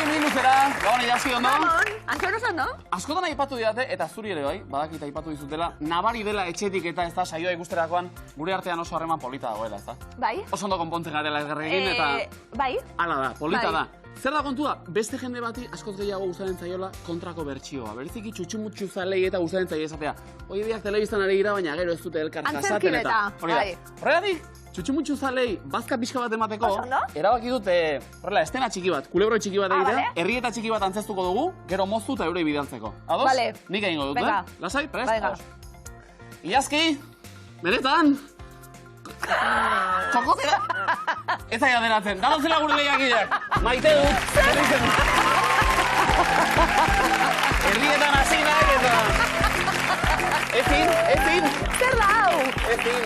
Miluzera, gabon Iazki ondo? Gabon, Anton oso ondo? Askotan aipatu didate, eta zuri ere bai, badakit aipatu dizutela, nabari dela etxetik eta ez da saioa ikusterakoan gure artean oso harreman polita dagoela, ez da? Bai. Oso ondo konpontzen garela elgarrekin eta... Bai. Hala da, polita Bai. da. Zer da kontua, beste jende bati askoz gehiago gustatzen zaiola kontrako bertsioa. Bereziki txutxumutxu zalei eta gustatzen zaio esatea. Hoi biak telebistan ari gira, baina gero ez dute elkar jasaten eta... bai. Horregatik, txutxumutxu zalei bazka pixka bat emateko, Oso ondo. erabaki dute, horrela, estena txiki bat, kulebro txiki bat egitea, vale. herrieta txiki bat antzestuko dugu, gero moztu eta eurei bidaltzeko. Ados? Vale. Nik egingo dut, Venga. Lasai, prest? Venga. Ados. Iazki, benetan, txokotera, ez aia deratzen, dagotzela gure lehiakideak, maite dut, herrietan hasinak eta... Ezin, Zer da hau? ezin.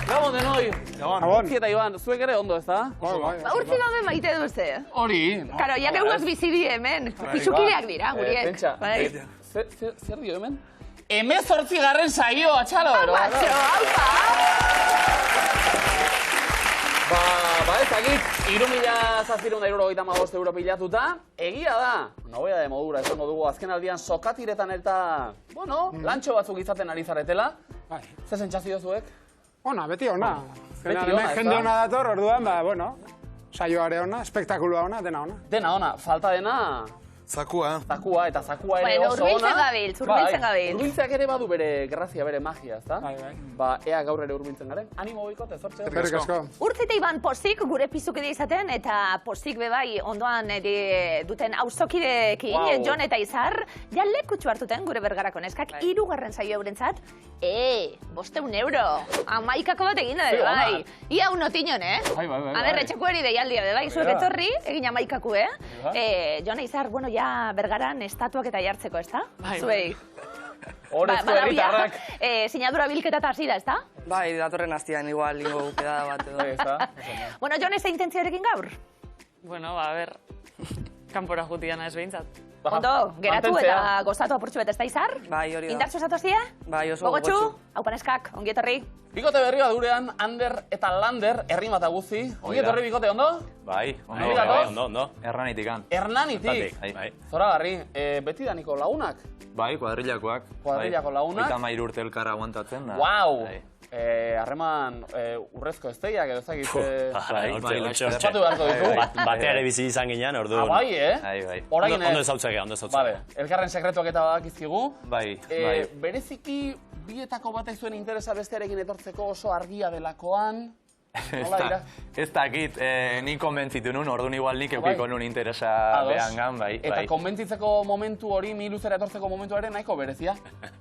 Gabon denoi. Gabon. Urtzi eta Iban, zuek ere ondo, ez da? Bai. Urtzi gaude maite duze. Hori. Karo, ja gehuaz bizi di hemen. Pisukideak dira, guriek. Pentsa, Bai. zer dio hemen? 18. saioa, txalo, ero. Macho, haupa! Ba ezagik, 3.775 euro pilatuta, egia da, nobea de modura esango dugu, azken aldian sokatiretan eta, bueno, lantxo batzuk izaten ari zaretela. Bai. Zer sentsazio zuek? Ona, beti ona. Beti ona, ez Jende da? ona dator, orduan, ba, bueno, saioare ona, espektakulua ona, dena ona. Dena ona, falta dena, Zakua. zakua, eta zakua ere Bueno, oso ona. hurbiltzen gabiltz, hurbiltzen gabiltz. Hurbiltzeak ere badu bere grazia, bere magia, ezta? Bai. Ba, ea gaur ere hurbiltzen garen. Animo boikote, zortze. Eskerrik asko. Urtzi eta Iban pozik gure pizukide izaten, eta pozik bebai ondoan duten auzokideekin, Wow. Jon eta Izar, ja lekutxu hartuten gure bergarako neskak, 3. saio eurentzat, 500 euro, 11 bat egin da, Ze ona. bai. Ia unotinon, Bai. Aber, etxekueri deialdia, bai, zuek Bai. etorri, egin 11, Bai. Jon eta Izar, bueno, ja bergaran estatuak eta jartzeko, ez da? Bai. Zuei. Horezko Badau ja, herritarrak. sinadura bilketa eta hasi da, ez da? Bai, datorren astian igual ingo pedada bat edo. Bai, ezta? Bueno, Jon, ez intentzioarekin gaur? Bueno, ba, a ber, kanpora jutian ez behintzat. Ba, Ondo, geratu mantentzea. eta gozatu apurtxu bet, ez da Izar? Bai, hori da. Indartzu zatozia? Bai, oso Gogotxu? gogotsu. Hau paneskak, ongi etorri. Bikote berri bat gurean, Ander eta Lander, errimata guzti. Ongi etorri bikote, ondo? Bai, Bai, gatoz? ondo. Hernanitikan. Hernanitik. Bai. Zoragarri, betidaniko lagunak. Bai, kuadrillakoak. Kuadrillako lagunak. 33 urte elkar aguantatzen da. Wow! Bai. Harreman urrezko esteiak edo ezagit. Bai, Espatu beharko ditu. Batea ere bizi izan ginean, orduan. Bai, Bai. Orain, Ondo ezautzea, ondo ezautzea. Vale, elkarren sekretuak eta badakizkigu. Bai. Bereziki, bietako batek zuen interesa bestearekin etortzeko oso argia delakoan. Nola dira? Ez dakit, nik konbentzitu nun, orduan igual nik Bai. eukiko nun interesa Ados. behangan, bai. Eta konbentzitzeko momentu hori, miluzera etortzeko momentu ere nahiko berezia.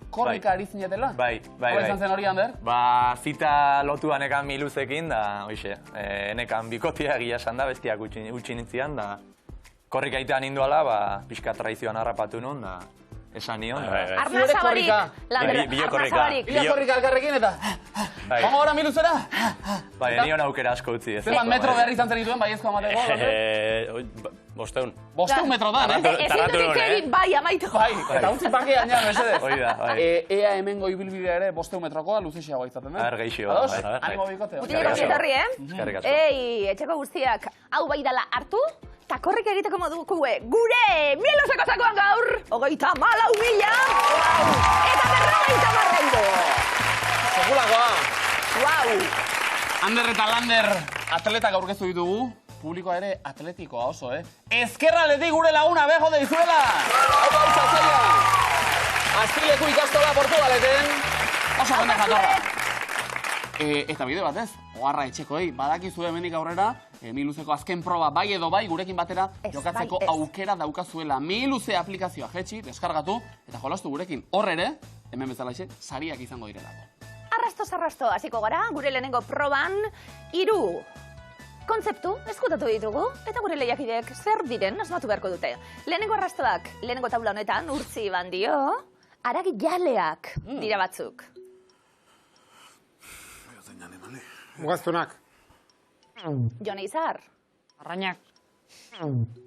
Korrika ari zinetela? Bai. Hora izan zen hori, Ander? Ba, zita lotua nekan miluzekin, da, hoxe, nekan bikotia egia esan da, bestiak utzi nintzian, da, korrika itean induala, ba, pixka traizioan harrapatu nun, da, esan nion, da. Arna Zuere zabarik, korrika. Lander, Bilo arna korrika. zabarik. Bila korrika elkarrekin eta... Bai. Vamos ahora miluzera? Bai, nion aukera asko utzi ez. Zeman metro behar izan zen dituen, baiezko amateko, Lander? Bosteun. 500 metro da, Ezin Tarratu dut nun, egin bai, amaitu. Bai, eta utzi pakean ja, mesedez. Hori da, bai. Ea hemengo ibilbidea ere 500 metrokoa, luzexiagoa izaten den. A ber, gehiago, Ados? bai. Animo bikote. Mutilek ongi etorri, Eskerrik asko. Ei, etxeko guztiak, hau bai dala hartu, eta korrik egiteko modukue, gure miluzeko zakoan gaur, 34.000, eta 50 euro. Sekulakoa. Wow. Ander eta Lander atletak aurkeztu ditugu. Publikoa ere atletikoa oso, Ezkerraletik gure laguna beho deizuela! Hau gauza zaila! Azpileku ikastola Portugaleten. Oso jende jatorra. Eta bide batez, oharra etxekoei, badakizue hemendik aurrera, miluzeko azken proba bai edo bai gurekin batera jokatzeko bai, ez. aukera daukazuela. Miluze aplikazioa jetxi, deskargatu, eta jolastu gurekin. Hor ere, hemen bezalaxe, sariak izango direlako. Arrasto, hasiko gara, gure lehenengo proban, 3 kontzeptu eskutatu ditugu, eta gure lehiakideek zer diren asmatu beharko dute. Lehenengo arrastoak, lehenengo taula honetan, Urtzi Iban dio, haragi jaleak dira batzuk. Mugaztunak. Jon Izar, Arrainak.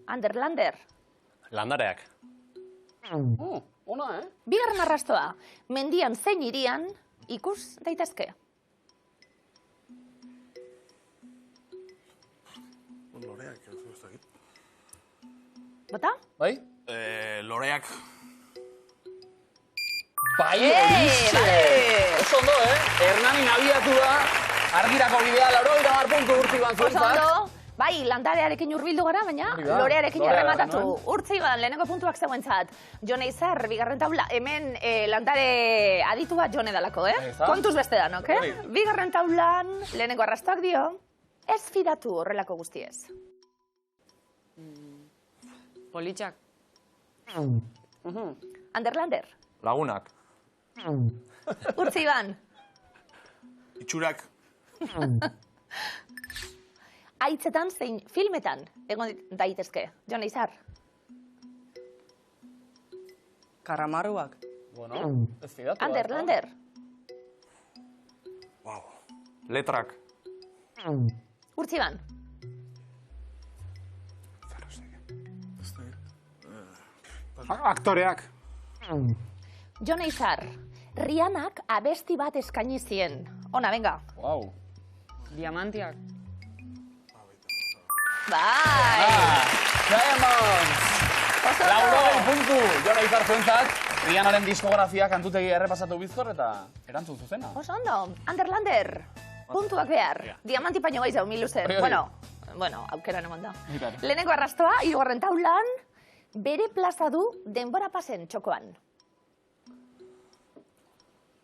Ander Lander. Landareak. Ona, Bigarren arrastoa, mendian zein hirian ikus daitezke. Bota? Bai? Loreak. Bai, Ei, horixe! bai. Oso ondo, Hernanin abiatu da, argirako bidea, 80 puntu Urtziban Oso zuentzat. ondo. Bai, landarearekin hurbildu gara, baina Hori da, lorearekin lorea errematatu. genuen. Urtziban, lehenengo puntuak zeuentzat. Jone Izar, bigarren taula. Hemen landare aditu bat Jone dalako, Ahí está. Kontuz beste danok, Hori. Bigarren taulan, lehenengo arrastoak dio, ez fidatu horrelako guztiez. Politxak. Anderlander, Lagunak. Urtziban, Itxurak. haitzetan zein filmetan egon daitezke. Jone Izar, Karramarruak. Bueno, ez fidatu. Anderlander, Letrak. Urtziban, Aktoreak. Jone Izar, Rianak abesti bat eskaini zien. Ona, venga. Wow. Diamantiak. Bai! Diamonds! Oso ondo. Laurogei puntu, Jone Izar zuentzat. Rianaren diskografia kantutegi errepasatu bizkor eta erantzun zuzena. Oso ondo. Anderlander, puntuak behar. Diamanti paino gai zau, miluzen. Hori, hori. Bueno, aukeran eman da. Mira. Lehenengo arrastoa, hirugarren taulan, bere plaza du denbora pasen txokoan.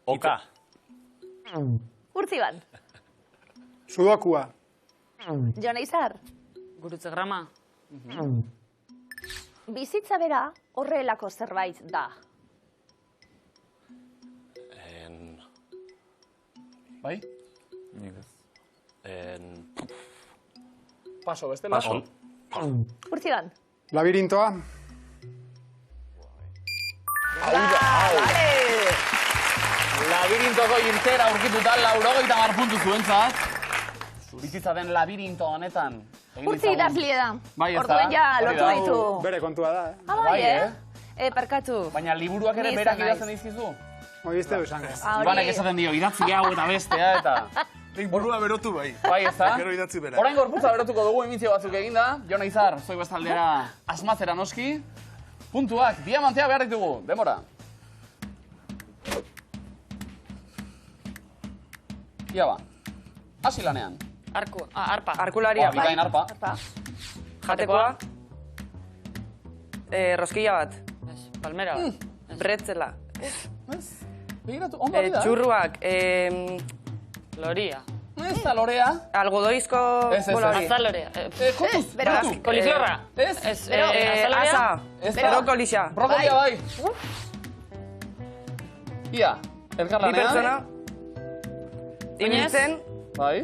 Oka. Urtziban, Sudokua. Jone Izar, Gurutze grama. bizitza bera horrelako zerbait da. En... Bai? En... Paso, bestela. Paso. Urtziban. Labirintoa. Vale! Labirintoko irtera aurkituta 80 puntu zuentzat. Bizitza den labirinto honetan. egin Urtzi ditzagun. idazlie da. Bai, ez da? Orduen ja Hori lotu da. ditu. Bere kontua da, Ah, bai, Bai, Parkatu. Baina liburuak ere Ni berak izan naiz. idazten dizkizu? Hori izte du esango. Ah, hori- Ibanek esaten dio, idatzi hau eta bestea eta... Nik burua berotu bai. Bai, ez da? Gero idatzi berak. Orain gorputza berotuko dugu emintzio batzuk eginda. Jone Izar, zoi bestaldera asmatzera noski. Puntuak, diamantea behar ditugu. Demora. Ia ba. Hasi lanean. Arpa. Arkularia. Bikain arpa. Arpa. Jatekoa. Roskilla bat. Ez, palmera bat. Bretzela. Ez? Begiratu, ondo hori da. Txurruak. Loria. Ez da lorea. Algodoizko Ez, ez, bola ez. hori. Azalorea. Kontuz, Bero. kontuz. Koliflorra. Ez? Ez, Bero, azalorea. Asa. Ez da. Brokolisa. Brokolia bai. Ia, elkar Bi pertsona. lanean. Ibiltzen. Bai.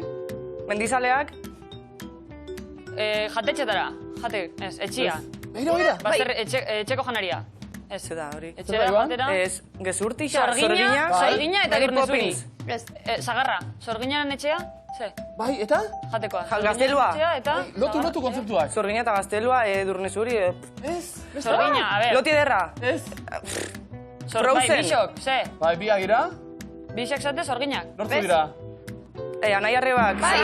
Mendizaleak. Jatetxetara. Jate, ez, etxia. Begira, begira. Bazter, etxeko janaria. Ez, Zer da hori. etxera Zer da, jatera. Ez, gezurtixa, Sorgina, Bai. sorgina eta Mary gurnezuri. Poppins. Ez. Zagarra, sorginaren etxea, ze, Bai, eta? jatekoa. Gaztelua. Sorginaren etxea eta... Lotu, lotu kontzeptuak. Zorgina eta gaztelua, durnesuri. Ez, beste. Sorgina, a ber. Loti derra. Ez. Bai, Frozen. bisok, ze. Bai, biak gira. Bisok zate sorginak. Nortzu dira. Anai arrebak. Bai,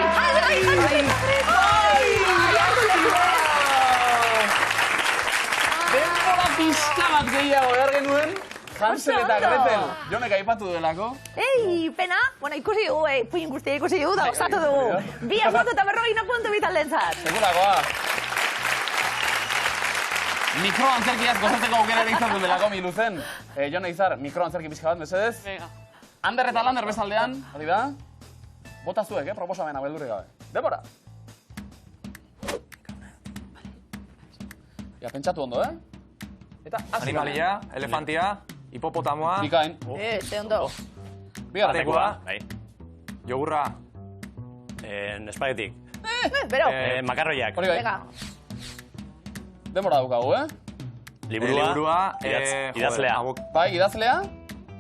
Denbora pizka bat gehiago behar genuen. Hansel eta Oso ondo. Gretel. Jonek aipatu delako. Ei, pena. Bueno, ikusi dugu, puin guztia ikusi dugu, da osatu dugu. Bi asmatu eta berrogeina puntu bitaldentzat. Seguragoa. Mikroantzerkiaz gozatzeko aukera ere izan delako miluzen. Jone Izar, mikroantzerki pizka bat, mesedez. Venga. Ander eta Lander bezaldean, hori da. Bota zuek, proposamena beldurri gabe. Debora. Ja, pentsatu ondo, Eta hasi Animalia, elefantia, hipopotamoa, Bikain. Ze ondo. Bigarren Jatekoa. Bai. jogurra, En espagetik. Bero, Makarroiak. Hori bai. venga. Denbora daukagu, Liburua. liburua, Idazlea. Bai, idazlea.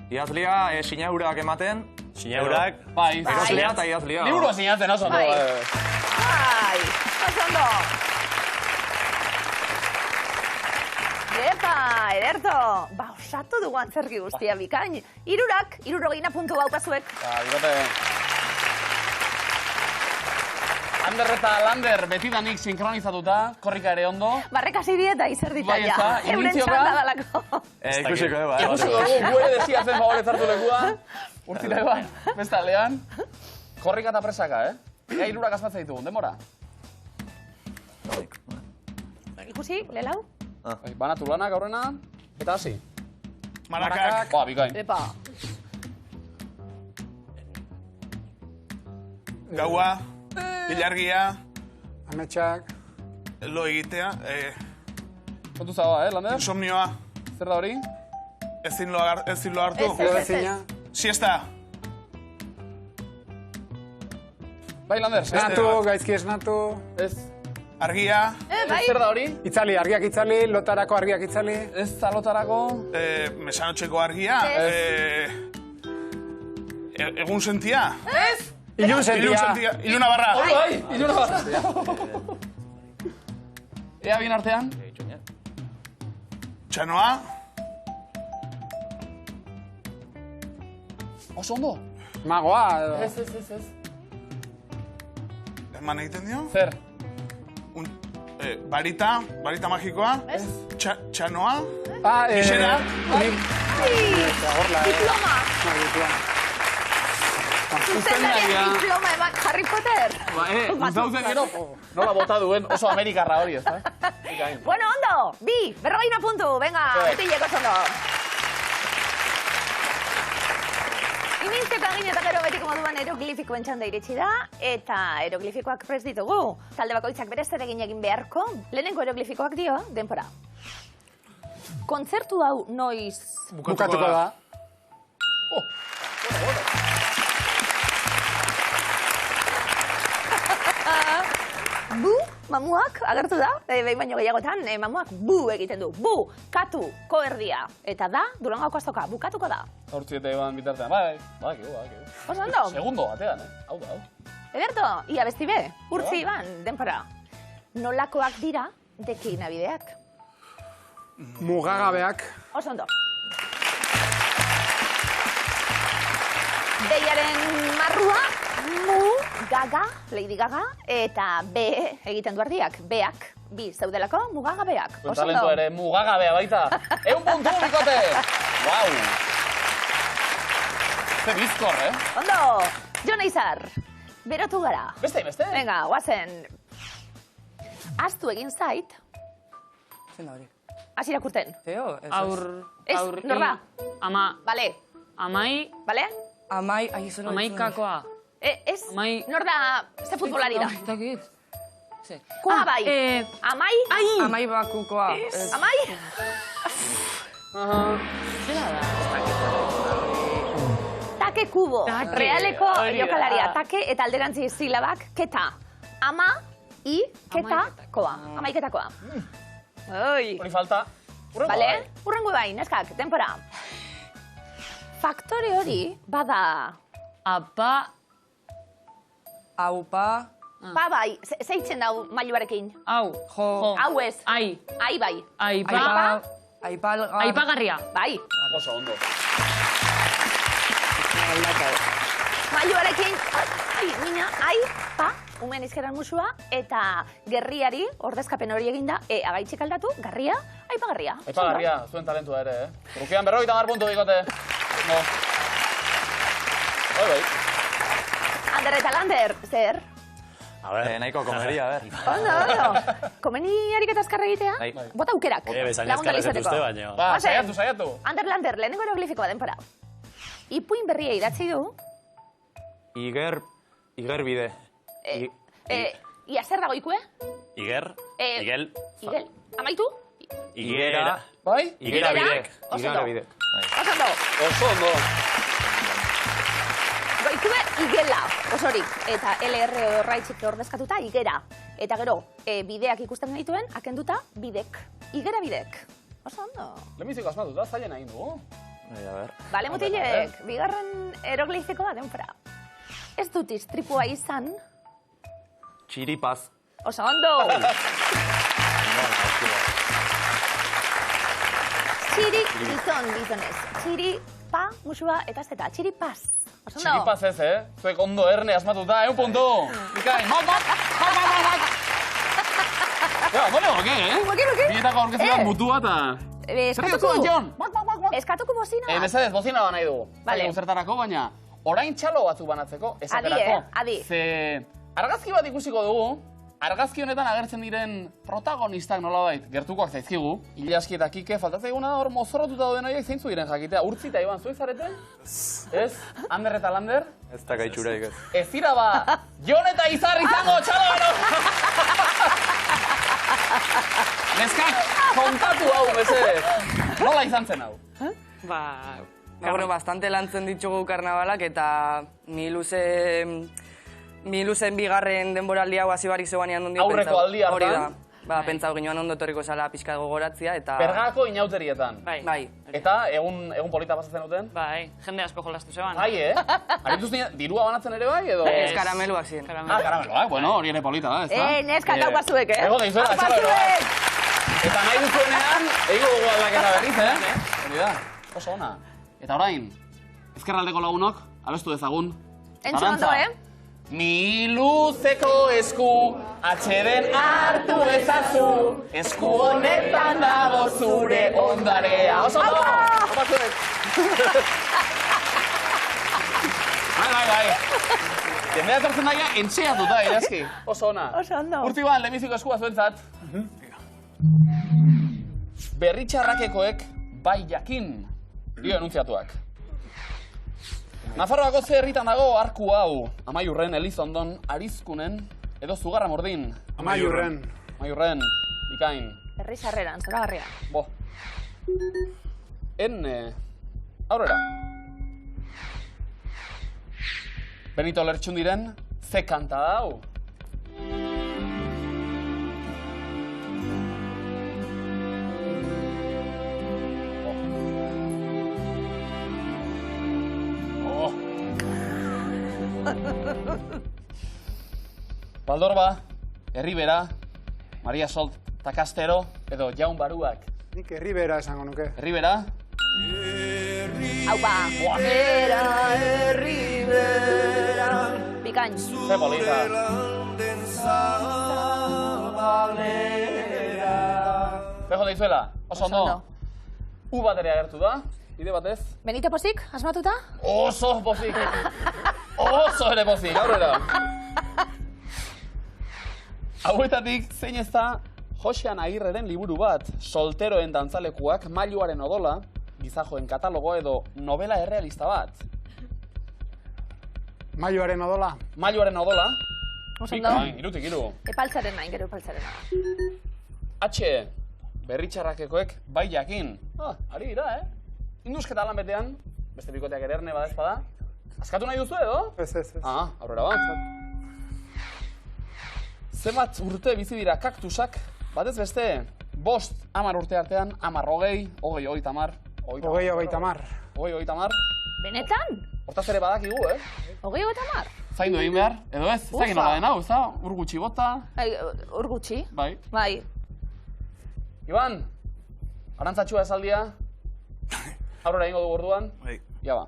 idazlea, sinagurak ematen, Sinaurak. Bai. eroslea eta idazlea. Liburua sinatzen oso ondo. Bai. bai. Bai, oso ondo. Epa, ederto. Ba, osatu dugu antzerki guztia bikain. Irurak, 60 puntu daukazuek. Ba, bikote. Ander eta Lander betidanik sinkronizatuta, korrika ere ondo. Barrek hasi eta izerdita Bai, ja. ezta? Euren Inizioka? txanda dalako. Ikusiko dugu, Ikusiko dugu, gu ere desiatzen favorez hartu lekua. Urtzita eban, bestaldean. Korrika eta presaka, Ega hirurak asmatzen ditugun, demora. Ikusi, lelau? Banatu lanak aurrena, eta hasi. Marakak. Ba, bikain. Epa. Gaua. Ilargia. Ametsak. Lo egitea. Kontu zagoa, Lander? Insomnioa. Zer da hori? Ezin lo hartu. Lodezina. Siesta. Bai, Lander, Esnatu, gaizki esnatu. Ez. Argia. Bai. Zer da hori? Itzali, argiak itzali, lotarako argiak itzali. Ez zalotarako. Mesanotxeko argia. Egun sentia. Ilun sentia. Iluna barra. Bai, iluna bat. Ea bien artean. Txanoa. Oso ondo. Magoa, edo. Ez. Eman egiten dio. Zer? Barita magikoa. Txanoa. Gixera. Diploma. Diploma. Zuzendaria diploma eman Harry Potter. Guztauzen gero, nola bota duen oso amerikarra hori, ez da? Bueno, ondo, bi, 40 puntu, venga, mutileko ondo. Imintzeko egin eta gero betiko moduan eroglifikoen txanda iritsi da, eta eroglifikoak prest ditugu. Talde bakoitzak bere zeregin egin beharko, lehenengo eroglifikoak dio, denpora. Kontzertu hau noiz... Bukatuko da. Bu, mamuak agertu da, behin baino gehiagotan, mamuak bu egiten du. Bu, katu, koerdia. Eta da, Durangoko azoka, bukatuko da. Hortzi eta iban bitartean, bai. Oso ondo? Segundo batean, Hau da, hau. Ederto, ia besti be, urtzi iban, denpora. Nolakoak dira, deki nabideak. Mugagabeak. Oso ondo. Deiaren marrua, mu, gaga, Lady Gaga, eta B egiten du ardiak, beak, bi zeudelako, mugagabeak. Oso Talentua ondo. ere mugagabea baita. 100 puntu, bikote! Guau! Ze bizkor, Ondo, Jon Eizar, berotu gara. Beste. Venga, guazen. Aztu egin zait, Zen da hori. hasi irakurten. Teo, Ez, nor da? Ama, Bale, amai, bale? Amai, zen amaikakoa. Ez, Amai- nor da, ze futbolari da? Ez dakit. Bai, amai? Amai bakukoa. Amai? Zera da? Take kubo, Take, realeko hori da. jokalaria. Take eta alderantzi silabak, keta. Ama, i, keta, koa. Amaiketakoa. Oi. Hori falta. Urrengo Bale? bai. Urrengo bai, neskak, denpora. Faktore hori, bada... Apa, Aupa. Ba bai, zeitzen dau mailuarekin. hau, Jo. Hau ez. ai, Ai bai. aipa, Aipalgar. aipagarria. Bai. Oso ondo. Mailuarekin, ai, mina, ai, pa, umen izkeran musua, eta gerriari, ordezkapen hori eginda, agaitxik aldatu, garria, aipagarria. Aipagarria, zuen talentua ere, Trukean 50 puntu, bikote. No. Bai. Ander eta Lander, zer? A ver. Nahiko komeria, a ver. Ondo. Komeni ariketa azkarra egitea? Bai. Bota aukerak. Bezain Lagun azkarra izateko. zetuzte baino. Ba, Goazen. saiatu. Ander Lander, lehenengo eroglifikoa denpora. Ipuin berria idatzi du. Iger bide. Ia zer dago ikue? Iger, Igel, Igel. Amaitu? Igera, Bai? Igera bidek. Oso Igera ondo. bide. Oso ondo. Oso ondo. Goikue igela, osorik. Eta LR horraitzik ordezkatuta igera. Eta gero, bideak ikusten genituen, akenduta bidek. Igera bidek. Oso ondo. Lehenbiziko asmatuta, zailen egin dugu. A ver. Bale, mutilek, bigarren eroglifikoa denpora. Ez dut istripua izan, Txiripaz. oso ondo. Txiri gizonez. Txiri pa, musua eta zeta. Txiri paz. Oso ondo. Txiripaz ez, Zuek ondo erne asmatuta, 100 puntu. Bikain, mot! Bale, oke, eh? Oke. Bietako aurkeztu bat mutua eta... Zer diozu, Jon? Eskatuko bozina. Mesedez, bozina ba nahi du. Vale. Zertarako, baina orain txalo batzuk banatzeko, esaterako. Adi. Ze argazki bat ikusiko dugu, argazki honetan agertzen diren protagonistak nolabait gertukoak zaizkigu. Ilaski eta Kike, faltatzaiguna hor mozorrotuta dauden horiek zeintzu diren jakitea. Urtzi eta Iban, zuek zarete? Ez? Ander eta Lander? Ez da gaitxuraik ez. Ez dira ba, Jon eta Izar izango, txalo bero! Neskak, kontatu hau, mesedez. Nola izan zen hau? Ba, Bueno, bastante lantzen ditugu karnabalak eta Miluzen bigarren denboraldi hau hasi barik zegoanean ondo Aurreko aldi hartan. Hori da. Ba, pentsau ginean ondo etorriko zala pixka gogoratzia eta... Bergako inauterietan. Bai. Eta egun polita pasatzen duten? bai, jende asko jolastu zeban. Bai, Arituz dirua banatzen ere bai, edo? Ez karameluak ziren. Karameloak, bueno, hori ere polita da, ez da? Neska gau bazuek, Ego deizuela, txalo eroak. Eta nahi duzuenean, ego dugu aldaketa berriz, Hori da, oso ona. Eta orain, ezkerraldeko lagunok, abestu dezagun. Entxo ondo, Miluzeko esku, atxeden hartu ezazu, esku honetan dago zure ondarea. Oso ondo! Opa zuek! Bai. Jendea etortzen daia, entxeatuta, irazki. Oso ona. Oso ondo. Urtiban, lehenbiziko eskua zuentzat. Berritxarrakekoek bai jakin, dio enuntziatuak. Nafarroako ze herritan dago arku hau, Amaiurren, Elizondon, Arizkunen, edo Zugarramurdin. Amaiurren. Amaiurren, bikain. Herri sarreran, zoragarria. Bo. Aurrera. Benito Lertxundiren, ze kanta da hau? Baldorba, Herribera, Maria Solt Takastero, edo Jaun Baruak. Nik Herribera esango nuke. Herribera? Aupa! Herribera! Bikain. Ze polita. Bejo deizuela, oso ondo. U bat ere agertu da, bide batez. Benito pozik, asmatuta? Oso pozik! Oso ere pozik, aurrera. Hauetatik zein ez da Josean Agirreren liburu bat, solteroen dantzalekuak, mailuaren odola, gizajoen katalogo edo novela errealista bat. Mailuaren odola. Mailuaren odola. Oso ondo. Irutik iru. Epaltzaren nahi, gero epaltzaren. H. Berritxarrakekoek bai jakin. Ari dira, Induzketa lan betean, beste bikoteak ere erne badezpada. Askatu nahi duzu edo? Ez. Aurrera bat. Zenbat urte bizi dira kaktusak, batez beste, 5-10 urte artean, 10-20, 20-30. 20-30. Benetan? Hortaz ere badakigu, 20-30? Zaindu egin behar, edo ez? Ez egin nola den hau, ez da? Ur gutxi bota. Ur gutxi? Bai. Iban, arantzatxua esaldia. Aurrera egingo dugu orduan. Bai. Ja ba.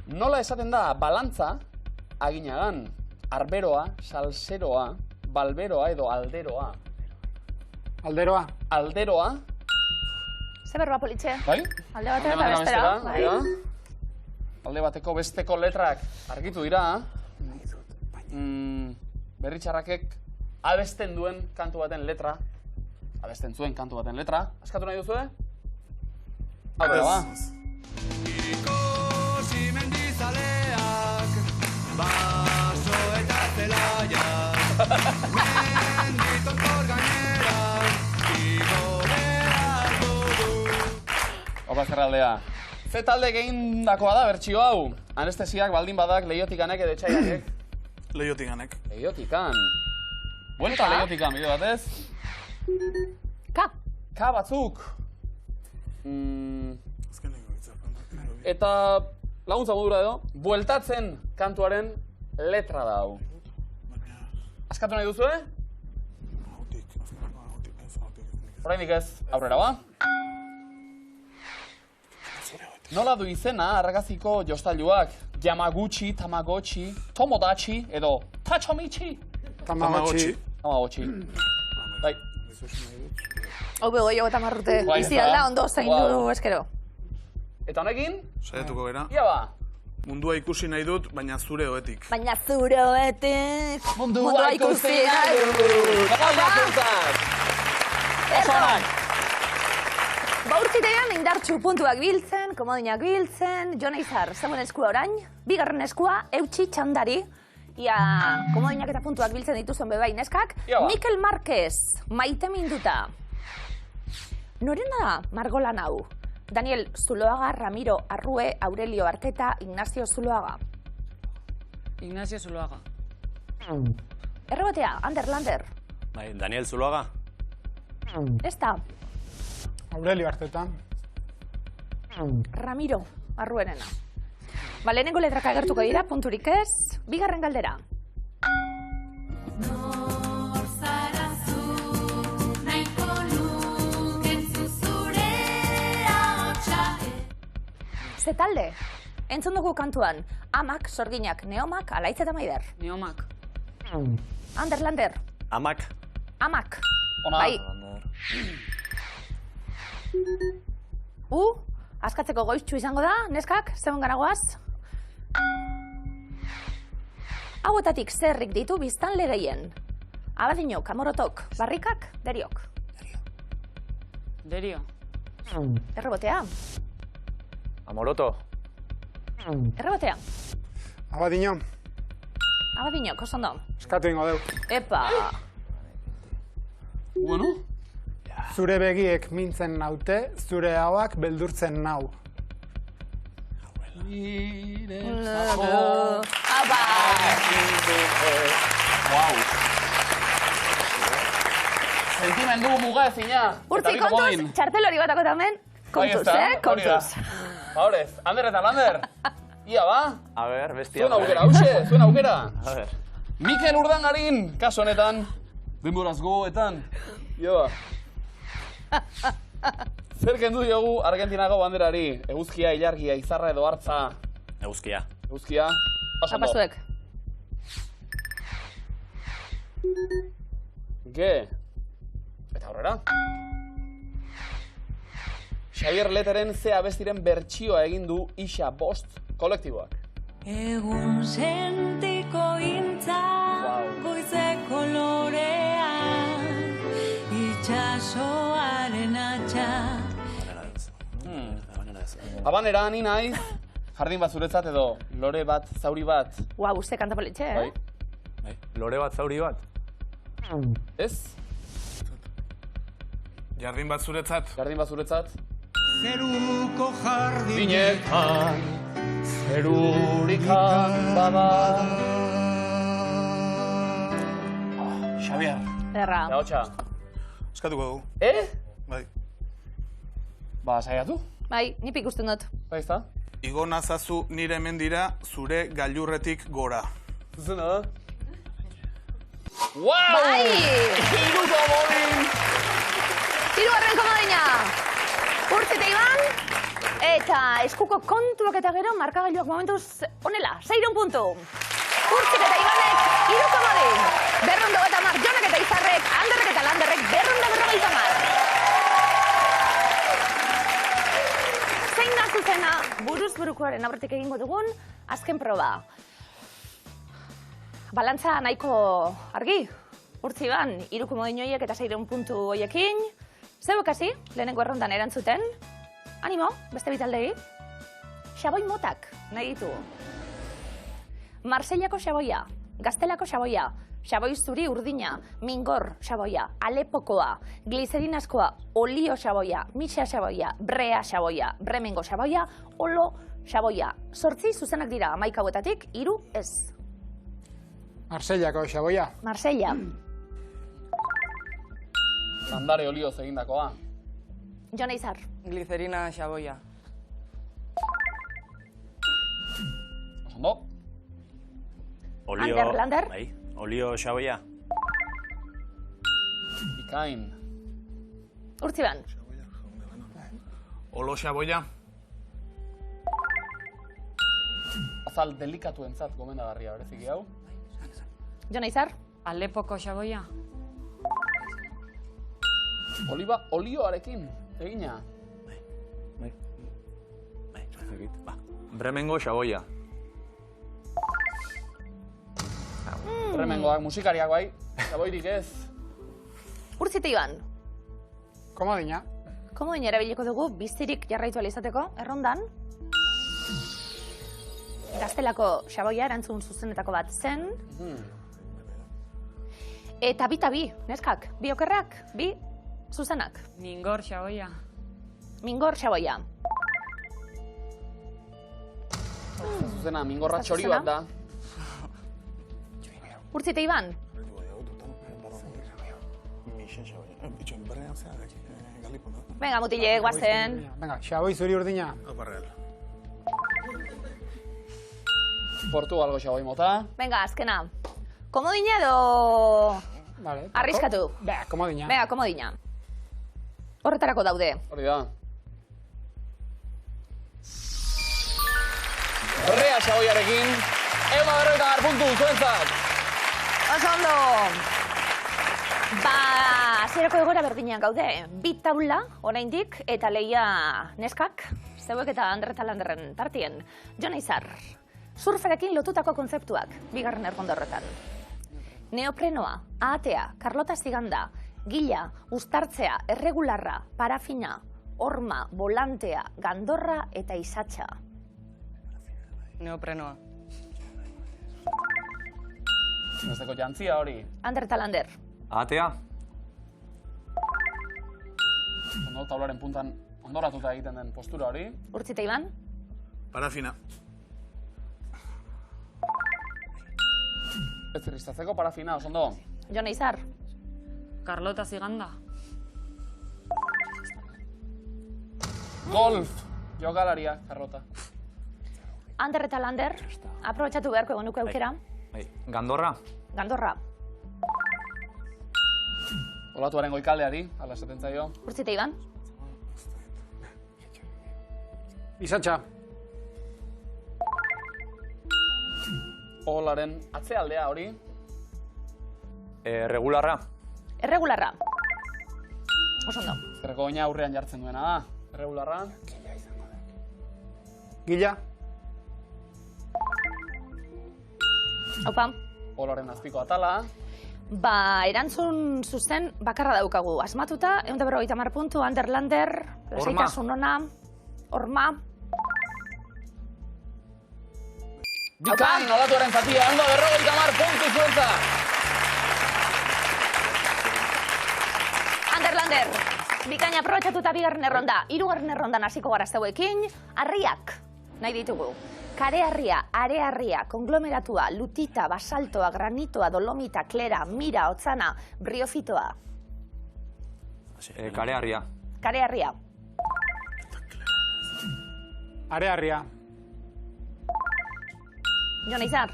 Nola esaten da balantza, aginagan, arberoa, salseroa, balberoa edo alderoa. Alderoa. Alderoa. Ze berroa politxe? Bai? Alde batera eta bestera. Bai. Alde bateko besteko letrak argitu dira. Berritxarrakek abesten duen kantu baten letra. Abesten zuen kantu baten letra. Askatu nahi duzue? Aurrera ba. Baso eta zelaiak, menditontor gaineran, igo behar dugu. Opa zerraldea. Ze talde egindakoa da bertsio hau? Anestesiak baldin badak leiotikanek edo etxaiakek. Leiotikanek. Leiotikan. Buelta leiotikan, bide batez. Ka batzuk. Eta laguntza modura edo, bueltatzen kantuaren letra da hau. Askatu nahi duzue? Oraindik ez, aurrera ba. Nola du izena argaziko jostailuak? Yamaguchi, Tamagotchi, Tomodachi edo Tachomichi? Tamagotchi. Tamagotchi. Bai. Hau bego jo eta marrute. Bai, Izi eta. alda ondo zain Wow. du eskero. Eta honekin? Saiatuko gera. Ia ba. Mundua ikusi nahi dut, baina zure oetik. Baina zuroetik Mundua ikusi nahi dut. Gaia zurtzat. Oso onak. Ba urtzitean indartxu puntuak biltzen, komodinak biltzen, Jon Eizar, zegoen eskua orain, bigarren eskua, eutxi txandari, ia komodinak eta puntuak biltzen dituzuen bebai neskak, Ia ba. Mikel Marquez, maite minduta. Norena da margolan hau? Daniel Zuloaga, Ramiro Arrue, Aurelio Arteta, Ignacio Zuloaga. Ignacio Zuloaga. Errebotea, Ander Lander. Bai, Daniel Zuloaga. Ez da, Aurelio Arteta. Ramiro Arruerena. Ba, lehenengo letrak agertuko dira, punturik ez, bigarren galdera. Ze talde? Entzun dugu kantuan, amak, sorginak, neomak, alaitz eta maider. Neomak. Ander Lander, Amak. amak. Ona. Bai. Askatzeko goiztxu izango da, neskak, zeuen garagoaz. Hauetatik zerrik ditu biztanle gehien. Abadinok, amorotok, barrikak, deriok. Derio. Errebotea, Amoroto. errebotea. Abadino, Abadinok, oso ondo. eskatu ingo deu. Epa, Bueno. Zure begiek mintzen naute, zure hauak beldurtzen nau. aba. Wow. Sentimendu muga ezina. Urtzi kontuz, txartel hori batako tamen, kontuz, kontuz. Horez, Ander eta Lander. Ia ba. A ber, bestia. Zuen aukera, hauxe, zuen aukera. A ber. Mikel Urdangarin, kaso honetan, denboraz gogoetan. Ia ba. Zer kendu diogu Argentinako banderari? Eguzkia, ilargia, izarra edo hartza. Eguzkia. Eguzkia. Oso ondo. Zapasuek. Ge. Eta aurrera. Xavier Leteren ze abestiren bertsioa egin du Ixa Bost kolektiboak. Egun sentiko intza, goizeko lorean, itxasoaren atxa. Habanera ni naiz, jardin bat zuretzat edo lore bat, zauri bat. Ua, uste kanta politxe, Bai. Lore bat, zauri bat. Ez? Jardin bat zuretzat. Jardin bat zuretzat. Zeruko jardin Dinetan, zerurikan bada. Xavier. Erra. Lahotxa. Eskatuko dugu. Bai. Ba, saiatu? Bai, nip ikusten dut. Bai, ez da? Igo nazazu nire mendira zure gailurretik gora. Zuzena da? Wow! Bai! Hiru komodin! Hirugarren komodina! Urtzite Iban, eta eskuko kontuak eta gero markagailuak momentuz onela, 6 puntu. Urtzite eta Ibanek, 3 komodin. 230, Jonak eta Izarrek, Anderrek eta Landerrek, 250. Zein da zuzena, buruz burukoaren aurretik egingo dugun, azken proba. Balantza nahiko argi. Urtzi Iban, 3 komodin horiek eta 6 puntu horiekin. Zeuek hasi, lehenengo errondan erantzuten. Animo, beste bitaldegi. Xaboi motak, nahi ditugu. Marseillako xaboia, Gaztelako xaboia, xaboi zuri urdina, Mingor xaboia, Alepokoa, gliserinazkoa, Olio xaboia, Mixa xaboia, Brea xaboia, Bremengo xaboia, Olo xaboia. 8 zuzenak dira 11 hauetatik, 3 ez. Marseillako xaboia. Marsella. Landare olioz egindakoa. Jon Eizar. Glicerina xaboia. Oso ondo. Olio... Ander, Lander. Bai, olio xaboia. Bikain. Urtziban. Olo xaboia. Azal delikatuentzat gomendagarria bereziki hau. Jon Eizar. Alepoko xaboia? Oliba olioarekin, egina. Bremengo xaboia. Bremengoak, musikariak bai, xaboirik ez. Urtzite Iban, Komodina. komodina erabiliko dugu bizirik jarraitu alizateko, errondan. Gaztelako xaboia erantzun zuzenetako bat zen. Eta bi, neskak, bi okerrak, bi zuzenak. Mingor xaboia? Mingor xaboia. Zuzena, mingorra Ez da txori zuzena? bat da. Urtzite Iban, venga, mutilek, guazen. Venga, xaboi zuri urdina. Portugalgo xaboi mota. Venga, azkena. Komodina edo Vale. arriskatu? Komodina. Venga, komodina. Horretarako daude. Hori da. Rea xaboiarekin, 150 puntu zuentzat. Oso ondo. Zerako egoera berdinean gaude. Bi taula, oraindik, eta leia neskak, zeuek eta Ander eta Landerren partien. Jon Izar, surferekin lotutako kontzeptuak, bigarren erronda horretan. Neoprenoa, ahatea, Carlota Ziganda, gila, uztartzea, erregularra, parafina, horma, volantea, gandorra eta isatxa. Neoprenoa. Besteko jantzia hori. Ander eta Lander, Atea? Ondo taularen puntan ondoratuta egiten den postura hori. Urtzite Iban, Parafina. Ez irristatzeko parafina, oso ondo. Jon Izar, Carlota Ziganda? Golf, jokalaria, Carlota. Ander eta Lander, aprobetxatu beharko egon nuke aukera. Gandorra? Gandorra, Olatuaren goikaldeari, ala esaten zaio. Urtzite Iban, Isatxa. Olaren atzealdea hori. Regularra? erregularra. Oso ondo. Zerreko oina aurrean jartzen duena da. Erregularra. Gila. Haupa, Olaren azpiko atala. erantzun zuzen bakarra daukagu. Asmatuta, 150 puntu, Ander Lander, lasaitasun ona, horma. Bikain, olatuaren zatia, 150 puntu zuentzat. Ander Lander, bikaina aprobetxatuta bigarren erronda. Hirugarren errondan hasiko gara zeuekin, harriak nahi ditugu. Kareharria, areharria, konglomeratua, lutita, basaltoa, granitoa, dolomita, klera, mira, otzana, briofitoa. Kareharria? Kareharria, Areharria. Jon Izar,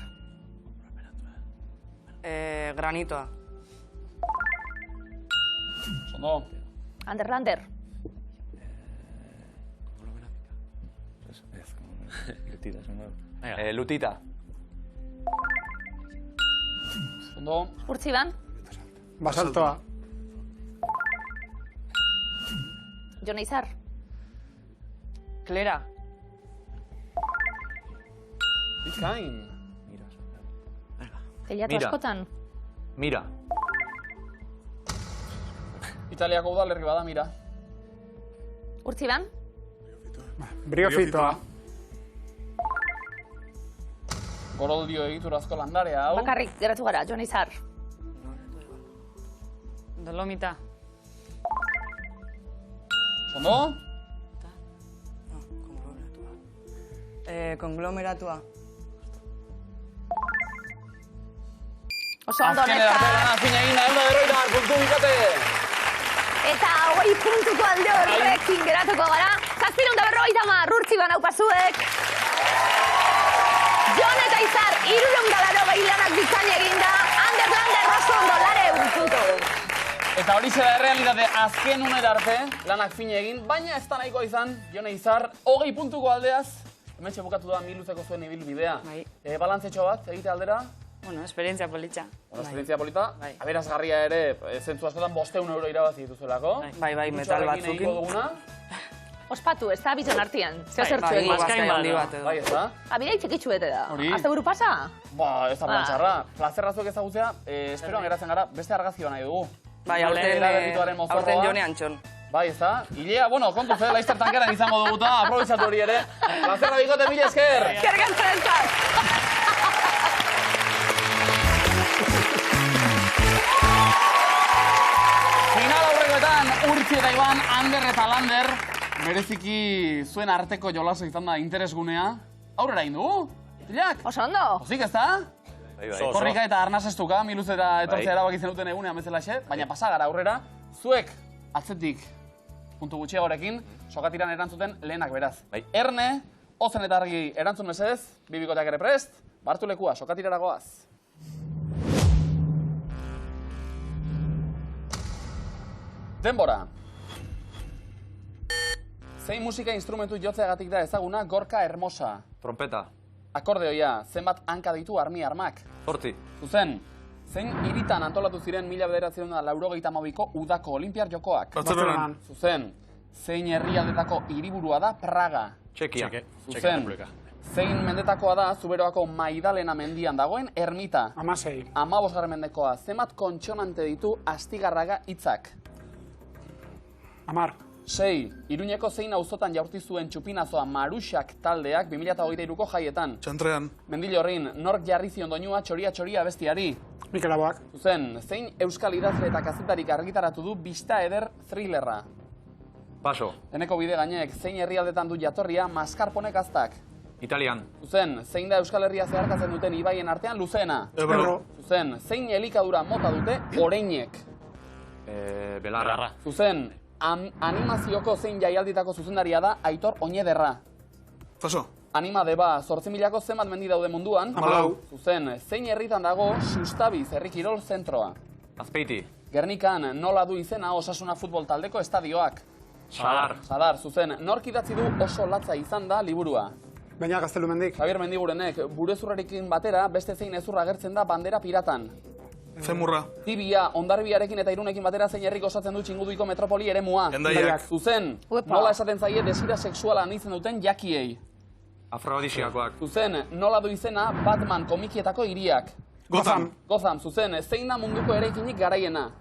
Granitoa. Ondo. Ander Lander, Lutita? Ondo. Urtziban, Basaltoa. Jon Izar, Klera. Bikain. teilatu Mira. askotan. Mira? Italiako udalerri bada, mira. Urtziban, Briofitoa. Goroldio egiturazko landarea, hau. bakarrik geratu gara, Jon Izar. Dolomita? Ondo. Konglomeratua. Oso ondo, Azken edarte neska. lana zine egin da, 150 puntu bikate. Eta 20 puntuko alde horrekin geratuko gara. 750 Urtziban aupazuek. Jon eta Izar, 380 lanak bikain eginda. Ander Lander oso ondo, 100 puntu. Eta hori da errealitate azken unera arte, lanak fine egin, baina ez da nahikoa izan, Jone Izar, 20 puntuko aldeaz, hemen bukatu da miluzeko zuen ibilbidea. Bai. Balantzetxo bat, egite aldera, Bueno, esperientzia politxa. Bueno, esperientzia polita, Bai. aberasgarria ere, zentzu askotan 500 euro irabazi dituzuelako. Bai, metal Gutxoarekin batzukin. egingo duguna. Ospatu, ez da bizon artian. Zeo Bai, zertzu bai, egin. maskain Maskain handi bat, bat edo. Bai, ez da? Abidei txikitsu bete da. Hori. Azte buru pasa? Ba, ez da plan txarra. Plazerrazuek ezagutzea, esperoan geratzen gara, beste argazki nahi dugu. Bai, Eraberrituaren mozorroa. aurten Jone Antxon. Bai, ez da? Ilea, bueno, kontu ze, laizter tankeran izango duguta, aprobizatu hori ere. Plazerra bikote, mila esker! Eskergan Final aurrekoetan, Urtzi eta Iban, Ander eta Lander, bereziki zuen arteko jolasa izan da interesgunea. Aurrera egin dugu, Tilak? Oso ondo. Ozik, ez da? Bai, bai. Korrika eta arnaz estuka, miluz eta etortzea Bai. erabaki zenuten egunean bezalaxe, baina pasa gara aurrera, zuek atzetik puntu gutxiagorekin, sokatiran erantzuten lehenak beraz. Bai. Erne, ozen eta argi erantzun mesedez, bibikoteak ere prest, bartu lekua, sokatirara goaz. Denbora. Zein musika instrumentu jotzeagatik da ezaguna Gorka Hermosa? Trompeta. Akordeoia, zenbat hanka ditu armi armak? 8. Zuzen, zein hiritan antolatu ziren 1992ko udako olimpiar jokoak? Bartzelonan. Zuzen, zein herrialdetako hiriburua da Praga? Txekia. Zuzen, zein mendetakoa da Zuberoako Maidalena mendian dagoen ermita? 16. 15. mendekoa, zenbat kontxonante ditu Astigarraga hitzak? 10. 6. Iruñeko zein auzotan jaurti zuen txupinazoa Maruxak taldeak 2023ko jaietan? Txantrean. Mendillorrin, nork jarri zion doinua txoria bestiari? Mikel Aboak. Zuzen, zein euskal idazle eta kazetarik argitaratu du Bista eder thrillerra? Paso. Eneko bide gainek, zein herrialdetan du jatorria maskarponek aztak? Italian. Zuzen, zein da Euskal Herria zeharkatzen duten ibaien artean luzeena? Ebro. Zuzen, zein elikadura mota dute oreinek? Belarra. Zuzen, animazioko zein jaialditako zuzendaria da Aitor Oñederra? Paso. Anima deba, 8.000ko zenbat mendi daude munduan? 14. Zuzen, zein herritan dago Sustabiz herri kirol zentroa? Azpeiti. Gernikan nola du izena Osasuna futbol taldeko estadioak? Sadar. Sadar, zuzen, nork idatzi du oso latza izan da liburua? Baina Gaztelumendik. Javier Mendigurenek, burezurrarekin batera beste zein ezurra agertzen da bandera piratan? Femurra. Tibia, Hondarribiarekin eta Irunekin batera zein herrik osatzen du Txinguduiko metropoli eremua? Hendaiak. Zuzen, Uepa. nola esaten zaie desira sexuala anitzen duten jakiei? Afrodisiakoak. Zuzen, nola du izena Batman komikietako hiriak? Gotham. Gotham, zuzen, zein da munduko eraikinik garaiena?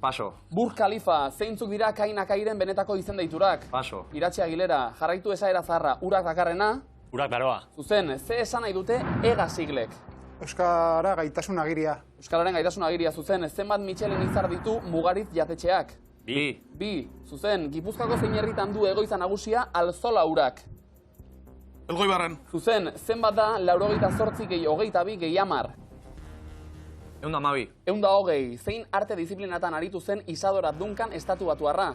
Paso. Burj Khalifa, zeintzuk dira Kainakairen benetako izen deiturak? Paso. Iratxe Agilera, jarraitu esaera zaharra, urak dakarrena? Urak beroa. Zuzen, ze esan nahi dute EGA siglek? Euskara gaitasun agiria. Euskararen gaitasun agiria, zuzen, zenbat Michelin izar ditu Mugaritz jatetxeak? Bi. Bi, zuzen, Gipuzkoako zein herritan du egoitza nagusia Alzola urak? Elgoibarren. Zuzen, zenbat da 88 gehi 22 gehi 10? 112. 120, zein arte disiplinatan aritu zen Isadora Duncan estatuatuarra?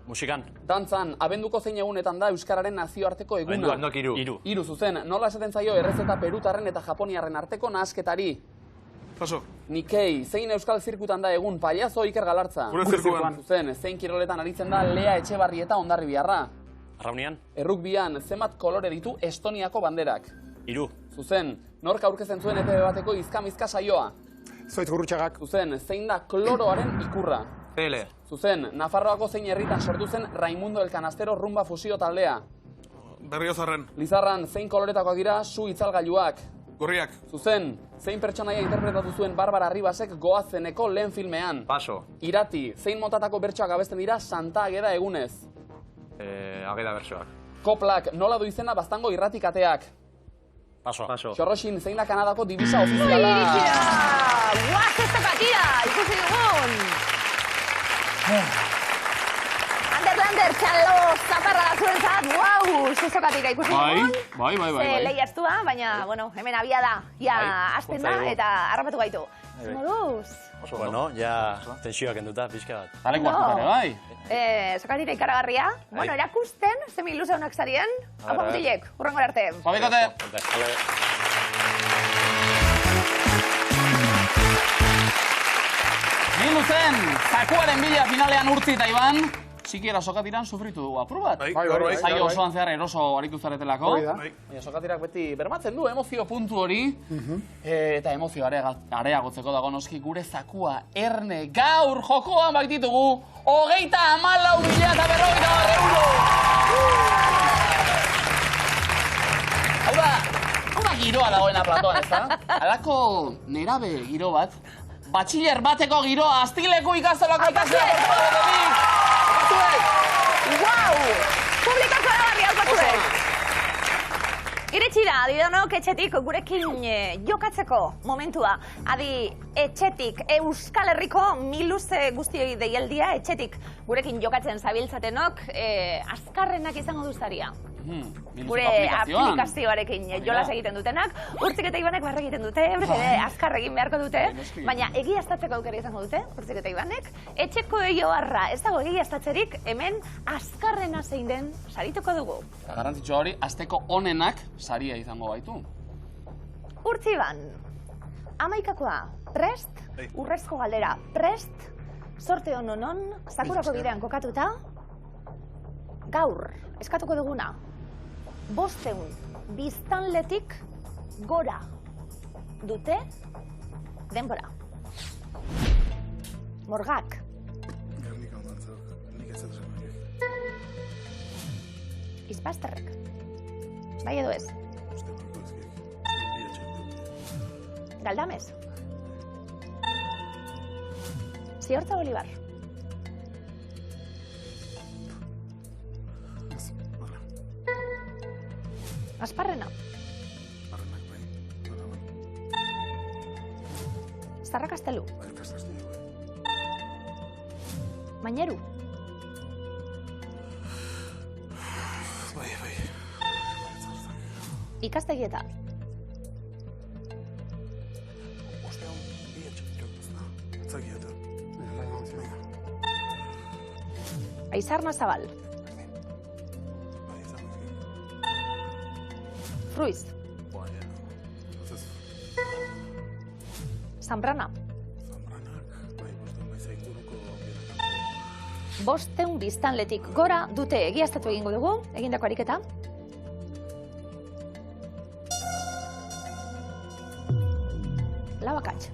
Musikan. Dantzan, abenduko zein egunetan da Euskararen nazioarteko eguna? Abenduak hiru. Hiru. Hiru, zuzen, nola esaten zaio errezeta perutarren eta japoniarren arteko nahasketari? Paso. Nikei, zein euskal zirkutan da egun Pailazo Iker Galartza? Gure zirkuan. Zuzen, zein kiroletan aritzen da Lea Etxebarrieta Hondarribiarra? Arraunian. Errukbian, zenbat kolore ditu Estoniako banderak? Hiru. Zuzen, nork aurkezten zuen ETV bateko izka-mizka saioa? Zoitz Gurrutxagak. Zuzen, zein da kloroaren ikurra? Pele. Zuzen, Nafarroako zein herritan sortu zen Raimundo el Canastero rumba fusio taldea? Berriozarren. Lizarran, zein koloretakoak dira su itzalgailuak? Gorriak. Zuzen, zein pertsonaia interpretatu zuen Barbara Ribasek Goazeneko lehen filmean? Paso. Irati, zein motatako bertsoak abesten dira Santa Ageda egunez? Ageda bersoak. Koplak, nola du izena Baztango irratikateak? Paso. Paso. Xorroxin, zein da Kanadako divisa ofiziala? Guaz ez tokatira, ikusi dugun! Lander, txalo, zaparra da zuentzat, guau, zezokatira ikusi dugun. Bai. Ze lehiaztua, baina, bueno, hemen abia da. Ja, hasten da eta harrapatu gaitu. Moduz. Bueno, ja tensioak enduta, pixka bat. Aleko hartu bai. Sokatira ikaragarria. Bueno, erakusten, zemi iluzeunak zarien. Hau mutilek, urrengor arte. Fabikote. Nindu zen, zakuaren bila finalean Urtzi eta Iban, sikiera sokatiran sufritu dugu apur bat. Bai. Osoan zehar eroso aritu zaretelako. Hoi da. Baina sokatirak beti bermatzen du emozio puntu hori. Eta emozio areagotzeko dago noski gure zakua erne gaur jokoan baititugu 34.000 euro! Hau da giroa dagoena platoan, ez da? Halako nerabe giro bat, batxiller bateko giroa Astileku ikastolako ikasleak Wow! Publikako egarri alpatzuek! Iretsi da, adidanok etxetik gurekin jokatzeko momentua. Adi, etxetik Euskal Herriko miluze guztioi deialdia, etxetik gurekin jokatzen zabiltzatenok, azkarrenak izango duztaria. Gure aplikazioarekin jolas egiten dutenak, Urtzik eta Ibanek barra egiten dute, azkar egin beharko dute, baina egiaztatzeko aukera izango dute, Urtzik eta Ibanek, etxeko eioarra, ez dago egiaztatzerik, hemen azkarrena zein den sarituko dugu. Garrantzitsua hori, asteko onenak saria izango baitu. Urtzi Iban, 11koa, prest, urrezko galdera, prest, sorte hononon, Sakurako bidean kokatuta, gaur, eskatuko duguna, 500 biztanletik gora dute denbora. Morgak. Izpasterrek. Bai edo ez? Galdames. Ziortza Bolibar. Asparrena. Zarra Kastelu. Maineru. Ikastegietan. Aizarna Zabal. Fruiz. Zambrana. 500 biztanletik gora dute egiaztatu egingo dugu, egindako ariketa. Labakatx.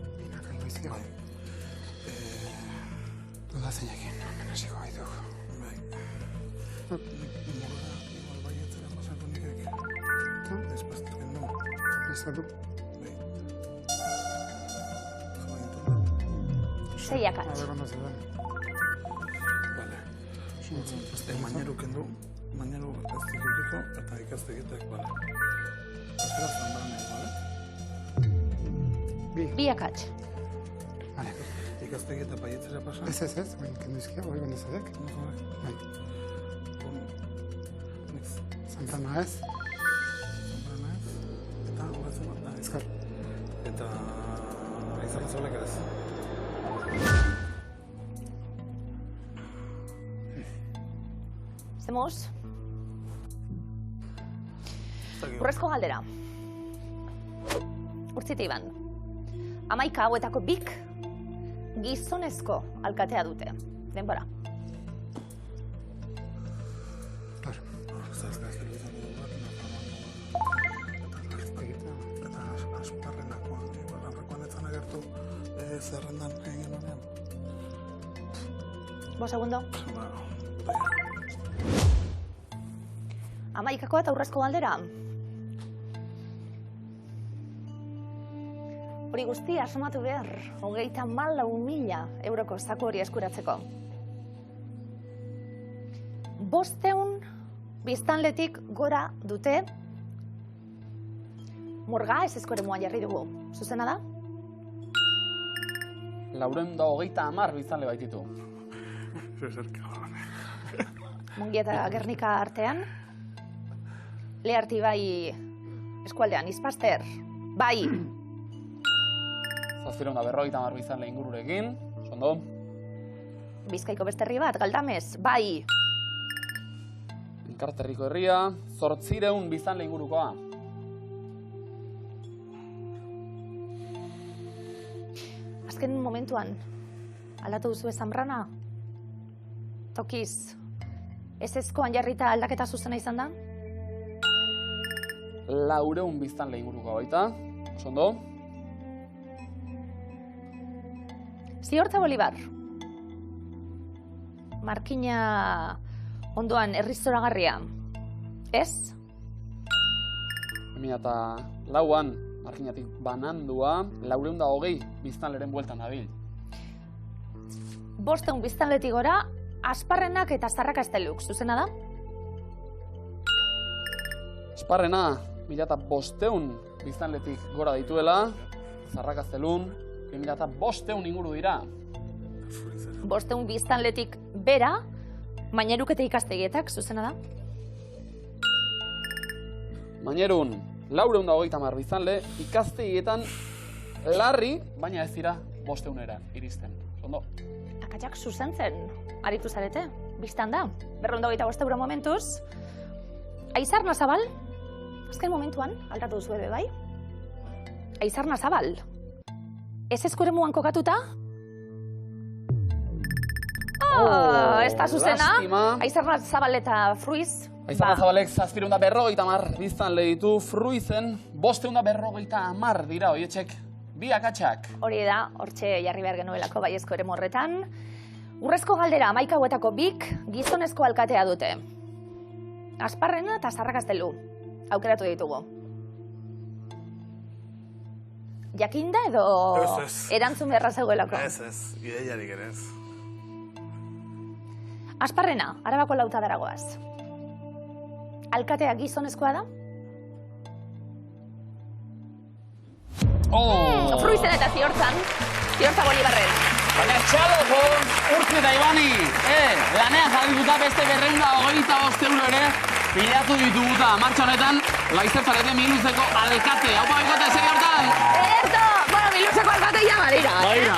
Duda zeinekin, menaziko baituk. Seiakatx. Maineru kendu, maineru eztikiko eta ikastegitek, bale. Euskara Zambranez, bale? Biakatx. Ikastegi eta paietzera pasa? Ez, baina kendu izkia, hori gondezadek. Bai. Zambrana ez. Zambrana ez. Eta horatzen bat da. Ezkar. Eta Aizarra Zabalek ez. Zemuz. Urrezko galdera. Urtzite Iban. 11 hauetako bik gizonezko alkatea dute. Denbora. Zerrendan egin honean. 5 segundo. 11koa eta urrezko galdera. Hori guztia asmatu behar, 34.000 euroko zaku hori eskuratzeko. 500 biztanletik gora dute. Murga ez ezkoremua jarri dugu. Zuzena da? 430 biztanle baititu. Mungia eta Gernika artean. Leharti bai eskualdean, Izpaster, bai. 750 biztanle ingururekin, ondo. Bizkaiko beste herri bat, Galdames, bai. Enkarterriko herria, 800 biztanle ingurukoa. Azken momentuan, aldatu duzu Zambrana? Tokiz, Ezezkoan jarrita aldaketa zuzena izan da? 400 biztanle inguruko baita. Oso ondo. Ziortza Bolibar. Markina ondoan errizoragarria. Ez? 2004an, markinatik banandua, 420 biztanleren bueltan dabil. 500 biztanletik gora, Asparrenak eta Zarrakasteluk, zuzena da? Asparrena, 1500 biztanletik gora dituela, Zarrakastelun, 2500 inguru dira. 500 biztanletik bera, Maineruk eta ikastegietak, zuzena da? Mainerun, 430 biztanle, ikastegietan larri, baina ez dira 500era iristen. Ondo. Akatsak zuzentzen, aritu zarete, biztan da. 225 euro momentuz. Aizarna Zabal, azken momentuan, aldatu duzu ebe bai? Aizarna Zabal, ezezko eremuan kokatuta? Ez da zuzena, lastima. Aizarna Zabal eta Fruiz. Aizarna Zabalek 750 biztanle ditu, Fruizen 550 dira hoietxek. Bi akatsak. Hori da, hortxe jarri behar genuelako baiezko eremu horretan. Urrezko galdera 11 hauetako bik gizonezko alkatea dute. Asparrena eta Zarrakastelu. Aukeratu ditugu. Jakinda edo Ez. erantzun beharra zegoelako? Ez, ideiarik ere ez. Asparrena, Arabako Lautadaragoaz. Alkatea gizonezkoa da? Fruizen eta Ziortzan, Ziortza Bolibarren. Baina txaloko, Urtzi eta Ibani, lanean jarrituta beste 225 euro ere pilatu dituguta. Martxa honetan, Laizertzarete Miluzeko alkate. Haupa bikote, segi hortan! Ederto! Bueno, Miluzeko alkate ya badira. Baira,